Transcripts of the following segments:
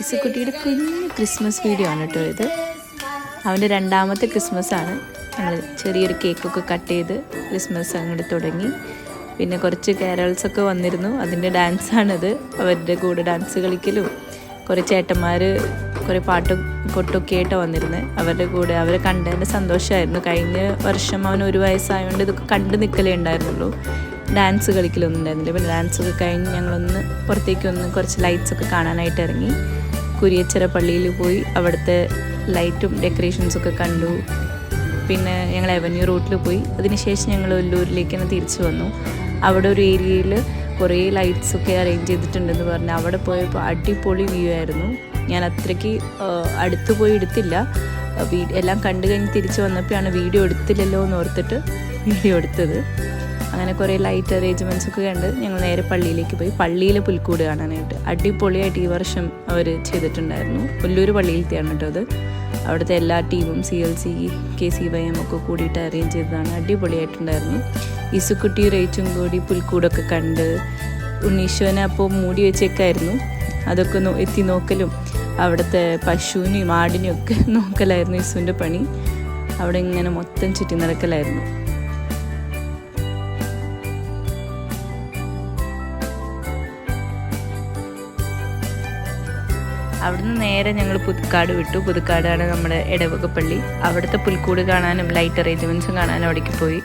ഇസുക്കുട്ടിയുടെ കുഞ്ഞ് Christmas video ആണ് കേട്ടോ ഇത്. അവൻ്റെ രണ്ടാമത്തെ ക്രിസ്മസാണ്. ഞങ്ങൾ ചെറിയൊരു കേക്കൊക്കെ കട്ട് ചെയ്ത് ക്രിസ്മസ് അങ്ങോട്ട് തുടങ്ങി. പിന്നെ കുറച്ച് കാരൽസൊക്കെ വന്നിരുന്നു, അതിൻ്റെ ഡാൻസാണിത്. അവരുടെ കൂടെ ഡാൻസ് കളിക്കലും കുറേ ചേട്ടന്മാർ കുറേ കൊട്ടൊക്കെ ആയിട്ടാണ് വന്നിരുന്നത്. അവരുടെ കൂടെ അവരെ കണ്ടതിൻ്റെ സന്തോഷമായിരുന്നു. കഴിഞ്ഞ വർഷം അവൻ 1 വയസ്സായതുകൊണ്ട് ഇതൊക്കെ കണ്ടു നിൽക്കലേ ഉണ്ടായിരുന്നുള്ളൂ, ഡാൻസ് കളിക്കലൊന്നും ഉണ്ടായിരുന്നില്ല. പിന്നെ ഡാൻസൊക്കെ കഴിഞ്ഞ് ഞങ്ങളൊന്ന് പുറത്തേക്കൊന്ന് കുറച്ച് ലൈറ്റ്സൊക്കെ കാണാനായിട്ട് ഇറങ്ങി. കുരിയച്ചിറ പള്ളിയിൽ പോയി അവിടുത്തെ ലൈറ്റും ഡെക്കറേഷൻസൊക്കെ കണ്ടു. പിന്നെ ഞങ്ങൾ അവന്യൂ റൂട്ടിൽ പോയി. അതിനുശേഷം ഞങ്ങൾ ഒല്ലൂരിലേക്ക് തന്നെ തിരിച്ചു വന്നു. അവിടെ ഒരു ഏരിയയിൽ കുറേ ലൈറ്റ്സൊക്കെ അറേഞ്ച് ചെയ്തിട്ടുണ്ടെന്ന് പറഞ്ഞ് അവിടെ പോയപ്പോൾ അടിപൊളി വ്യൂ ആയിരുന്നു. ഞാൻ അത്രയ്ക്ക് അടുത്ത് പോയി എടുത്തില്ല, എല്ലാം കണ്ടു കഴിഞ്ഞ് തിരിച്ച് വന്നപ്പോഴാണ് വീഡിയോ എടുത്തില്ലല്ലോ എന്ന് ഓർത്തിട്ട് വീഡിയോ എടുത്തത്. അങ്ങനെ കുറേ ലൈറ്റ് അറേഞ്ച്മെൻറ്റ്സ് ഒക്കെ കണ്ട് ഞങ്ങൾ നേരെ പള്ളിയിലേക്ക് പോയി. പള്ളിയിലെ പുൽക്കൂട് കാണാനായിട്ട് അടിപൊളിയായിട്ട് ഈ വർഷം അവർ ചെയ്തിട്ടുണ്ടായിരുന്നു. ഒല്ലൂർ പള്ളിയിലത്തെയാണ് കേട്ടോ അത്. അവിടുത്തെ എല്ലാ ടീമും CLC KCYM ഒക്കെ കൂടിയിട്ട് അറേഞ്ച് ചെയ്തതാണ്. അടിപൊളിയായിട്ടുണ്ടായിരുന്നു. ഇസുക്കുട്ടി റേറ്റും കൂടി പുൽക്കൂടൊക്കെ കണ്ട് ഉണ്ണീശോനെ അപ്പോൾ മൂടി വെച്ചേക്കായിരുന്നു. അതൊക്കെ എത്തി നോക്കലും അവിടുത്തെ പശുവിനെയും ആടിനെയും ഒക്കെ നോക്കലായിരുന്നു ഇസുവിൻ്റെ പണി. അവിടെ ഇങ്ങനെ മൊത്തം ചുറ്റി നടക്കലായിരുന്നു. അവിടുന്ന് നേരെ ഞങ്ങൾ പുതുക്കാട് വിട്ടു. പുതുക്കാടാണ് നമ്മുടെ ഇടവക പള്ളി. അവിടുത്തെ പുൽക്കൂട് കാണാനും ലൈറ്റ് അറേഞ്ച്മെൻറ്റ്സും കാണാനും അവിടേക്ക് പോയി.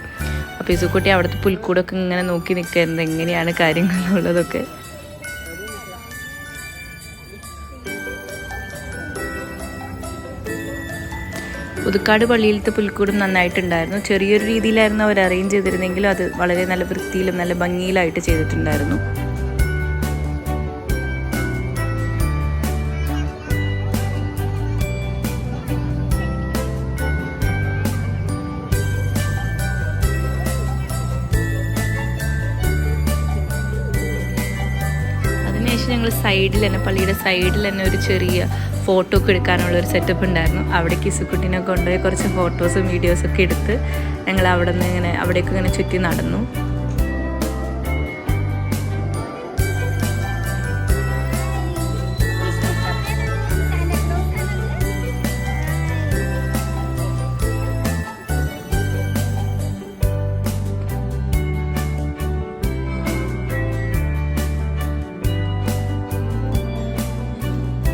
അപ്പോൾ ഇസുക്കുട്ടി അവിടുത്തെ പുൽക്കൂടൊക്കെ ഇങ്ങനെ നോക്കി നിൽക്കുന്നത് എങ്ങനെയാണ് കാര്യങ്ങളുള്ളതൊക്കെ. പുതുക്കാട് പള്ളിയിലത്തെ പുൽക്കൂടും നന്നായിട്ടുണ്ടായിരുന്നു. ചെറിയൊരു രീതിയിലായിരുന്നു അവർ അറേഞ്ച് ചെയ്തിരുന്നെങ്കിലും അത് വളരെ നല്ല വൃത്തിയിലും നല്ല ഭംഗിയിലായിട്ട് ചെയ്തിട്ടുണ്ടായിരുന്നു. ഞങ്ങൾ സൈഡിൽ തന്നെ പള്ളിയുടെ സൈഡിൽ തന്നെ ഒരു ചെറിയ ഫോട്ടോ ഒക്കെ എടുക്കാനുള്ള ഒരു സെറ്റപ്പ് ഉണ്ടായിരുന്നു. അവിടേക്ക് ഇസുക്കുട്ടിനെ കൊണ്ടുപോയി കുറച്ച് ഫോട്ടോസും വീഡിയോസൊക്കെ എടുത്ത് ഞങ്ങൾ അവിടേക്ക് ഇങ്ങനെ ചുറ്റി നടന്നു.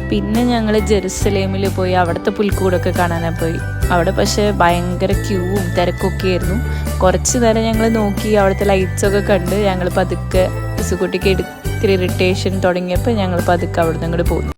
പിന്നെ ഞങ്ങൾ ജെറുസലേമിൽ പോയി അവിടുത്തെ പുൽക്കൂടൊക്കെ കാണാനായി പോയി. അവിടെ പക്ഷേ ഭയങ്കര ക്യൂവും തിരക്കൊക്കെ ആയിരുന്നു. കുറച്ച് നേരം ഞങ്ങൾ നോക്കി അവിടുത്തെ ലൈറ്റ്സൊക്കെ കണ്ട് ഞങ്ങൾ പതുക്കെ ഇസുക്കുട്ടിക്ക് ഇത്തിരി ഇറിറ്റേഷൻ തുടങ്ങിയപ്പോൾ ഞങ്ങൾ പതുക്കെ അവിടെ നിന്ന് അങ്ങോട്ട് പോന്നു.